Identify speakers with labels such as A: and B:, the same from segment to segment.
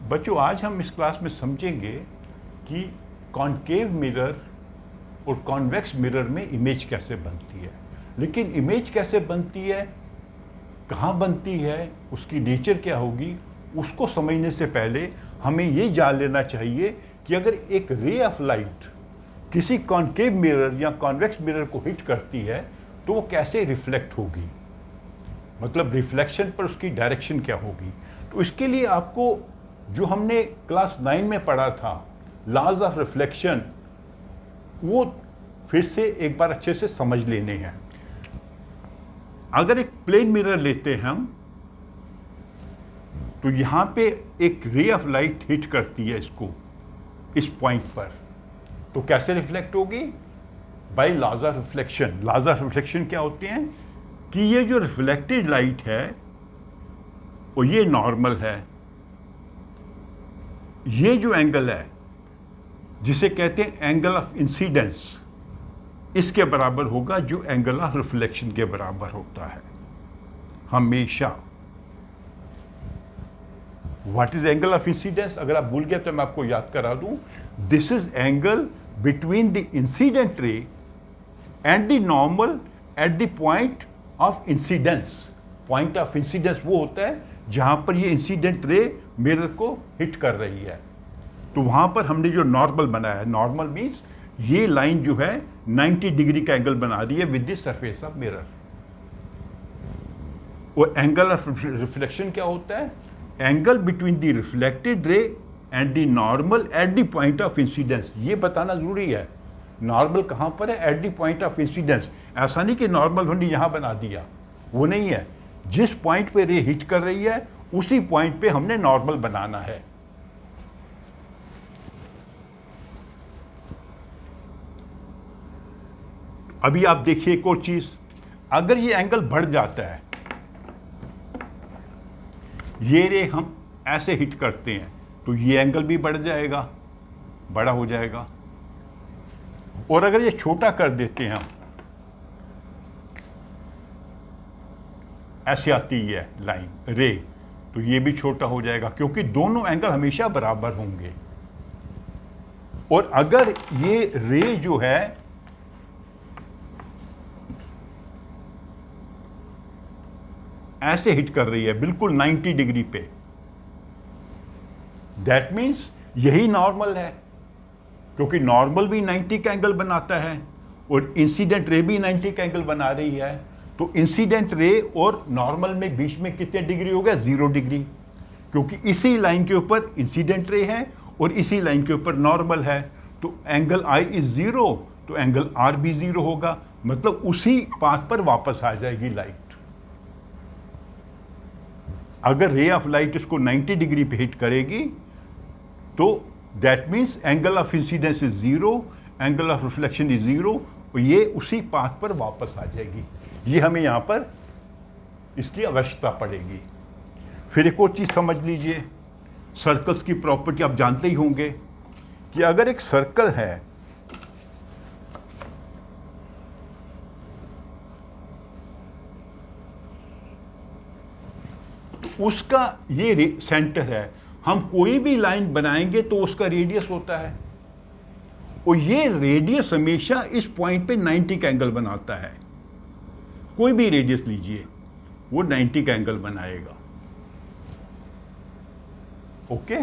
A: बच्चों, आज हम इस क्लास में समझेंगे कि कॉनकेव मिरर और कॉन्वेक्स मिरर में इमेज कैसे बनती है। लेकिन इमेज कैसे बनती है, कहाँ बनती है, उसकी नेचर क्या होगी, उसको समझने से पहले हमें ये जान लेना चाहिए कि अगर एक रे ऑफ लाइट किसी कॉनकेव मिरर या कॉन्वेक्स मिरर को हिट करती है तो वो कैसे रिफ्लेक्ट होगी, मतलब रिफ्लेक्शन पर उसकी डायरेक्शन क्या होगी। तो इसके लिए आपको जो हमने क्लास 9 में पढ़ा था, लॉज ऑफ रिफ्लेक्शन, वो फिर से एक बार अच्छे से समझ लेने हैं। अगर एक प्लेन मिरर लेते हैं हम, तो यहां पे एक रे ऑफ लाइट हिट करती है इसको, इस पॉइंट पर, तो कैसे रिफ्लेक्ट होगी? By laws of reflection. Laws of reflection क्या होते हैं कि ये जो रिफ्लेक्टेड लाइट है और ये नॉर्मल है, ये जो एंगल है जिसे कहते हैं एंगल ऑफ इंसिडेंस, इसके बराबर होगा जो एंगल ऑफ रिफ्लेक्शन के बराबर होता है हमेशा। What is angle of incidence? अगर आप भूल गए तो मैं आपको याद करा दूं। This is angle between the incident ray and the normal at the point of incidence. Point of incidence वो होता है जहां पर ये इंसिडेंट रे मिरर को हिट कर रही है। तो वहां पर हमने जो नॉर्मल बनाया है, नॉर्मल मीन्स ये लाइन जो है 90 डिग्री का एंगल बना रही है with the surface of mirror. वो एंगल ऑफ रिफ्लेक्शन क्या होता है? Angle between the reflected ray and the normal at the point of incidence. ये बताना जरूरी है, नॉर्मल कहां पर है? At the point of incidence. ऐसा नहीं कि नॉर्मल हमने यहां बना दिया, वो नहीं है। जिस पॉइंट पे रे हिट कर रही है उसी पॉइंट पे हमने नॉर्मल बनाना है। अभी आप देखिए एक और चीज, अगर ये एंगल बढ़ जाता है, ये रे हम ऐसे हिट करते हैं तो ये एंगल भी बढ़ जाएगा, बड़ा हो जाएगा। और अगर ये छोटा कर देते हैं हम, ऐसे आती है लाइन रे, तो ये भी छोटा हो जाएगा, क्योंकि दोनों एंगल हमेशा बराबर होंगे। और अगर ये रे जो है ऐसे हिट कर रही है बिल्कुल 90 डिग्री पे, दैट मीन्स यही नॉर्मल है, क्योंकि नॉर्मल भी 90 का एंगल बनाता है और इंसिडेंट रे भी 90 का एंगल बना रही है। तो इंसिडेंट रे और नॉर्मल में बीच में कितने डिग्री हो गया? 0 डिग्री, क्योंकि इसी लाइन के ऊपर इंसिडेंट रे है और इसी लाइन के ऊपर नॉर्मल है। तो एंगल आई इज 0, तो एंगल आर भी 0 होगा, मतलब उसी पाथ पर वापस आ जाएगी लाइट। अगर रे ऑफ लाइट इसको 90 डिग्री पे हिट करेगी तो that means angle of incidence is 0, angle of reflection is 0, और ये उसी पाथ पर वापस आ जाएगी। ये हमें यहां पर इसकी आवश्यकता पड़ेगी। फिर एक और चीज समझ लीजिए, सर्कल्स की प्रॉपर्टी आप जानते ही होंगे कि अगर एक सर्कल है, तो उसका ये सेंटर है, हम कोई भी लाइन बनाएंगे तो उसका रेडियस होता है, और ये रेडियस हमेशा इस पॉइंट पे 90 का एंगल बनाता है। कोई भी रेडियस लीजिए, वो 90 का एंगल बनाएगा। ओके,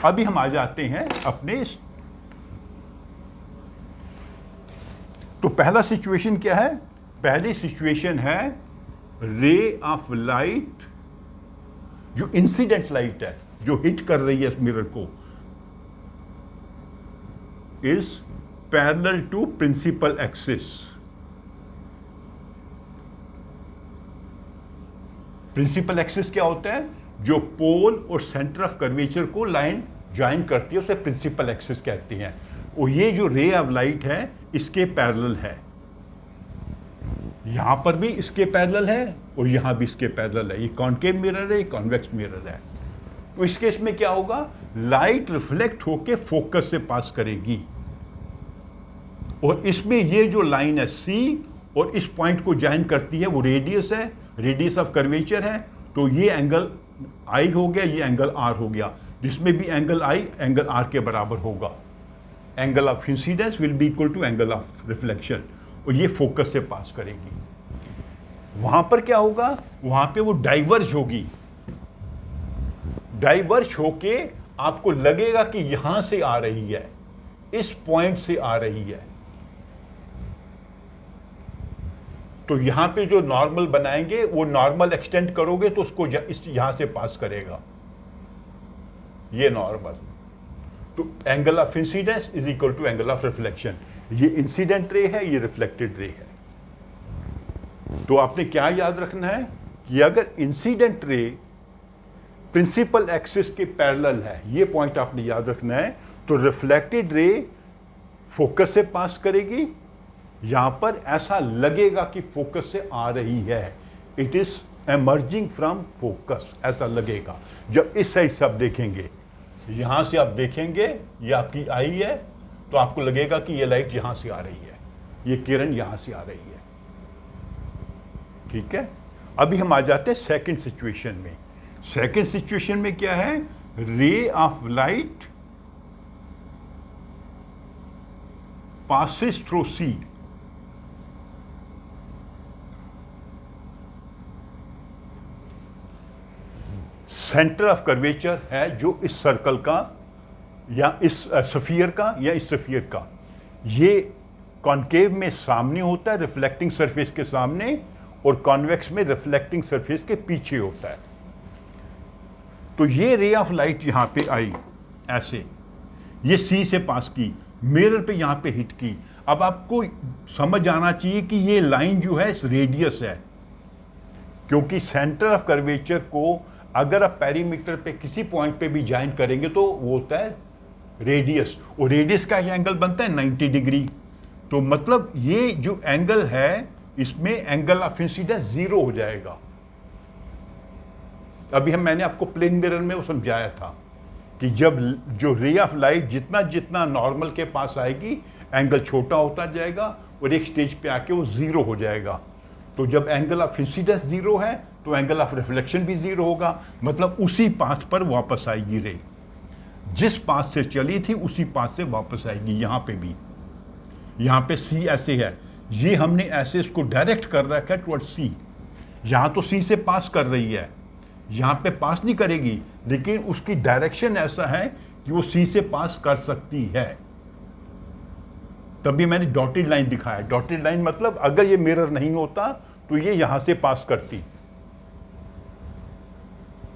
A: अभी हम आ जाते हैं अपने, तो पहला सिचुएशन क्या है? पहली सिचुएशन है रे ऑफ लाइट, जो इंसिडेंट लाइट है जो हिट कर रही है इस मिरर को, is parallel to principal axis. Principal axis क्या होता है? जो पोल और सेंटर ऑफ कर्वेचर को लाइन ज्वाइन करती है, उसे प्रिंसिपल एक्सिस कहते हैं। और ये जो रे ऑफ लाइट है इसके पैरेलल है, यहां पर भी इसके पैरेलल है और यहां भी इसके पैरेलल है। ये कॉनकेव मिरर है, ये कॉन्वेक्स मिरर है। तो इस केस में क्या होगा? लाइट रिफ्लेक्ट होकर फोकस से पास करेगी, और इसमें ये जो लाइन है सी और इस पॉइंट को ज्वाइन करती है, वो रेडियस है, रेडियस ऑफ कर्वेचर है। तो ये एंगल आई हो गया, ये एंगल आर हो गया। जिसमें भी एंगल आई एंगल आर के बराबर होगा। Angle of incidence will be equal to angle of reflection, और ये फोकस से पास करेगी। वहां पर क्या होगा, वहां पे वो डाइवर्ज होगी, डाइवर्ज होके आपको लगेगा कि यहां से आ रही है, इस पॉइंट से आ रही है। तो यहां पे जो नॉर्मल बनाएंगे वो नॉर्मल एक्सटेंड करोगे तो उसको यहां से पास करेगा, ये नॉर्मल। तो angle of incidence is equal to angle of reflection. ये इंसिडेंट रे है, ये रिफ्लेक्टेड रे है। तो आपने क्या याद रखना है कि अगर इंसिडेंट रे प्रिंसिपल एक्सिस के पैरेलल है, ये पॉइंट आपने याद रखना है, तो रिफ्लेक्टेड रे फोकस से पास करेगी। यहां पर ऐसा लगेगा कि फोकस से आ रही है, it is emerging from focus, ऐसा लगेगा। जब इस साइड से आप देखेंगे, यहां से आप देखेंगे ये आपकी आई है, तो आपको लगेगा कि ये लाइट यहां से आ रही है, ये किरण यहां से आ रही है। ठीक है, अभी हम आ जाते हैं सेकंड सिचुएशन में। सेकंड सिचुएशन में क्या है, ray of light passes through C, centre of curvature है जो इस सर्कल का या इस स्फीयर का या इस स्फीयर का, ये कॉन्केव में सामने होता है रिफ्लेक्टिंग सरफेस के सामने, और कॉन्वेक्स में रिफ्लेक्टिंग सरफेस के पीछे होता है। तो ये रे ऑफ लाइट यहां पे आई ऐसे, ये सी से पास की, मिरर पे यहां पे हिट की। अब आपको समझ आना चाहिए कि ये लाइन जो है रेडियस है, क्योंकि सेंटर ऑफ कर्वेचर को अगर आप पेरीमीटर पे किसी पॉइंट पे भी ज्वाइन करेंगे तो वो होता है रेडियस, और रेडियस का ये एंगल बनता है 90 डिग्री। तो मतलब ये जो एंगल है इसमें एंगल ऑफ इंसिडेंस 0 हो जाएगा। अभी मैंने आपको प्लेन मिरर में वो समझाया था कि जब जो रे ऑफ लाइट जितना जितना नॉर्मल के पास आएगी, एंगल छोटा होता जाएगा और एक स्टेज पे आके वो 0 हो जाएगा। तो जब एंगल ऑफ इंसिडेंस 0 है तो एंगल ऑफ रिफ्लेक्शन भी 0 होगा, मतलब उसी पाथ पर वापस आएगी रे, जिस पाथ से चली थी उसी पाथ से वापस आएगी। यहां पे भी, यहां पे सी ऐसे है, ये हमने ऐसे इसको डायरेक्ट कर रखा है टुवर्ड सी। यहां तो सी से पास कर रही है, यहां पे पास नहीं करेगी, लेकिन उसकी डायरेक्शन ऐसा है कि वो सी से पास कर सकती है। तभी मैंने डॉटेड लाइन दिखाया। डॉटेड लाइन मतलब अगर ये मिरर नहीं होता तो ये यहां से पास करती,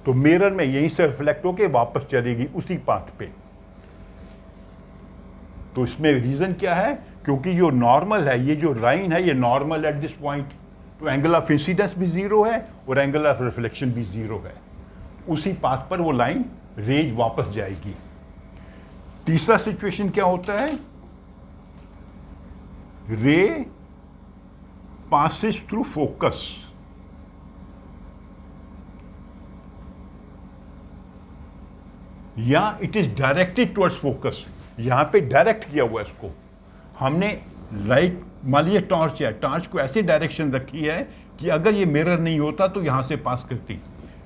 A: तो मिरर में यहीं से रिफ्लेक्ट होके वापस चलेगी उसी पाथ पे। तो इसमें रीजन क्या है, क्योंकि जो नॉर्मल है, ये जो लाइन है, ये नॉर्मल एट दिस पॉइंट, तो एंगल ऑफ इंसिडेंस भी 0 है और एंगल ऑफ रिफ्लेक्शन भी 0 है। उसी पाथ पर वो लाइन रेज वापस जाएगी। तीसरा सिचुएशन क्या होता है, रे passes through focus, या it is directed towards focus. यहां पे डायरेक्ट किया हुआ है इसको हमने। लाइट मान लीजिए टॉर्च है, टॉर्च को ऐसी डायरेक्शन रखी है कि अगर ये मिरर नहीं होता तो यहां से पास करती,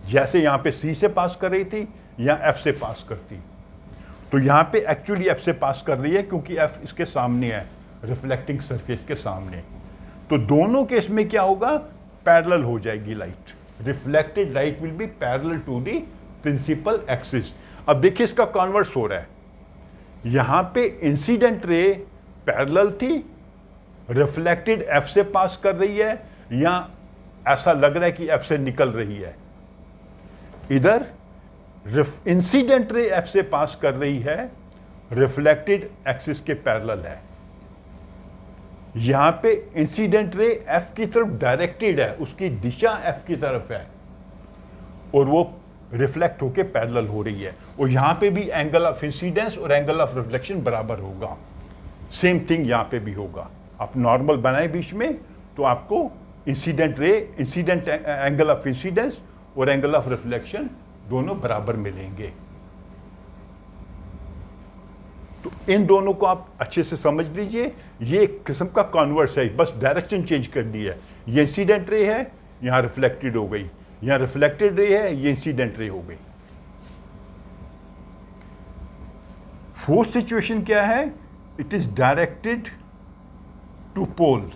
A: जैसे यहां पे सी से पास कर रही थी या एफ से पास करती। तो यहां पे एक्चुअली एफ से पास कर रही है क्योंकि एफ इसके सामने है, रिफ्लेक्टिंग सरफेस के सामने। तो दोनों केस में क्या होगा, पैरेलल हो जाएगी light. Reflected light will be parallel to the principal axis. अब देखिए इसका कॉन्वर्स हो रहा है, यहां पे इंसिडेंट रे पैरेलल थी, रिफ्लेक्टेड एफ से पास कर रही है, या ऐसा लग रहा है कि एफ से निकल रही है। इधर इंसिडेंट रे एफ से पास कर रही है, रिफ्लेक्टेड एक्सिस के पैरेलल है। यहां पे इंसिडेंट रे एफ की तरफ डायरेक्टेड है, उसकी दिशा एफ की तरफ है, और वो रिफ्लेक्ट होके पैरेलल हो रही है। और यहां पे भी एंगल ऑफ इंसिडेंस और एंगल ऑफ रिफ्लेक्शन बराबर होगा। सेम थिंग यहां पे भी होगा। आप नॉर्मल बनाए बीच में तो आपको इंसिडेंट एंगल ऑफ इंसिडेंस और एंगल ऑफ रिफ्लेक्शन दोनों बराबर मिलेंगे। तो इन दोनों को आप अच्छे से समझ लीजिए, ये एक किस्म का कॉन्वर्स है, बस डायरेक्शन चेंज कर दी है। ये इंसिडेंट रे है, यहां रिफ्लेक्टेड हो गई, यहां रिफ्लेक्टेड रे है, ये इंसिडेंट रे हो गई। फोर्थ सिचुएशन क्या है? इट इज डायरेक्टेड टू पोल।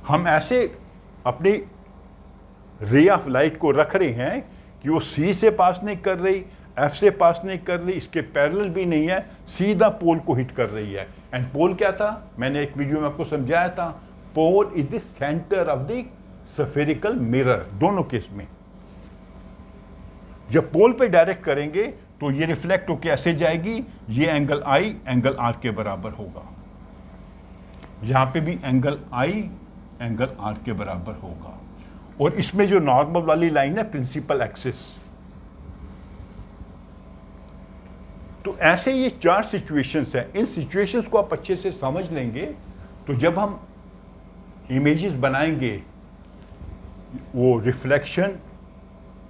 A: हम ऐसे अपनी रे ऑफ लाइट को रख रहे हैं कि वो सी से पास नहीं कर रही, एफ से पास नहीं कर रही, इसके पैरेलल भी नहीं है, सीधा पोल को हिट कर रही है। एंड पोल क्या था? मैंने एक वीडियो में आपको समझाया था, pole is the centre of the spherical mirror, दोनों केस में। जब पोल पे डायरेक्ट करेंगे तो ये रिफ्लेक्ट होकर ऐसे जाएगी, ये एंगल आई एंगल आर के बराबर होगा, यहां पे भी एंगल आई एंगल आर के बराबर होगा। और इसमें जो नॉर्मल वाली लाइन है प्रिंसिपल एक्सिस। तो ऐसे ये 4 सिचुएशंस हैं। इन सिचुएशंस को आप अच्छे से समझ लेंगे तो जब हम इमेजेस बनाएंगे, वो रिफ्लेक्शन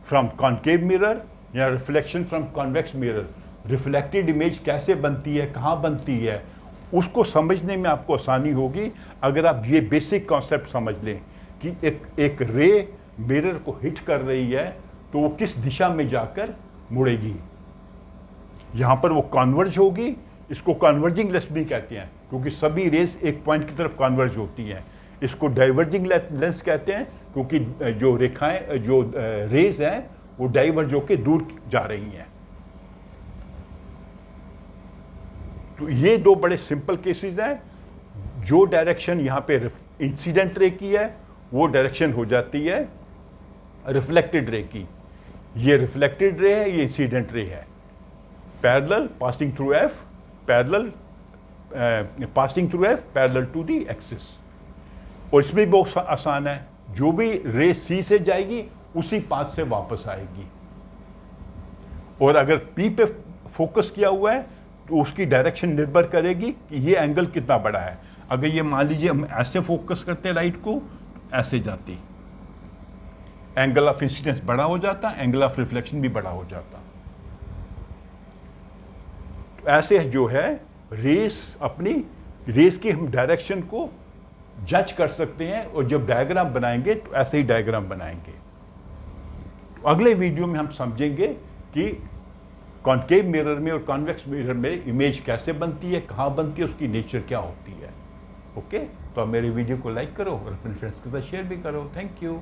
A: फ्रॉम कॉनकेव मिरर या reflection from convex mirror, reflected image कैसे बनती है, कहाँ बनती है, उसको समझने में आपको आसानी होगी अगर आप ये बेसिक कॉन्सेप्ट समझ लें कि एक रे मिरर को हिट कर रही है तो वो किस दिशा में जाकर मुड़ेगी। यहाँ पर वो कॉन्वर्ज होगी, इसको कॉन्वर्जिंग लेंस भी कहते हैं क्योंकि सभी रेस एक पॉइंट की तरफ कॉन्वर्ज होती हैं। इसको डाइवर्जिंग लेंस कहते हैं क्योंकि जो रेखाएं, जो रेस हैं वो डाइवर्ज होकर दूर जा रही हैं। तो ये 2 बड़े सिंपल केसेस हैं। जो डायरेक्शन यहाँ पे इंसिडेंट रे की है वो डायरेक्शन हो जाती है रिफ्लेक्टेड रे की। ये रिफ्लेक्टेड रे है, ये इंसिडेंट रे है। Parallel passing through F, parallel passing through F parallel to the axis. और इसमें भी बहुत आसान है, जो भी रे सी से जाएगी उसी पाथ से वापस आएगी। और अगर पी पे फोकस किया हुआ है तो उसकी डायरेक्शन निर्भर करेगी कि ये एंगल कितना बड़ा है। अगर ये मान लीजिए हम ऐसे फोकस करते हैं लाइट को, ऐसे जाती, एंगल ऑफ इंसिडेंस बड़ा हो जाता, एंगल ऑफ रिफ्लेक्शन भी बड़ा हो जाता। तो ऐसे जो है रेस, अपनी रेस की हम डायरेक्शन को जज कर सकते हैं और जब डायग्राम बनाएंगे तो ऐसे ही डायग्राम बनाएंगे। तो अगले वीडियो में हम समझेंगे कि कॉनकेव मिरर में और कॉन्वेक्स मिरर में इमेज कैसे बनती है, कहाँ बनती है, उसकी नेचर क्या होती है। ओके, तो आप मेरे वीडियो को लाइक करो और अपने फ्रेंड्स के साथ शेयर भी करो। Thank you.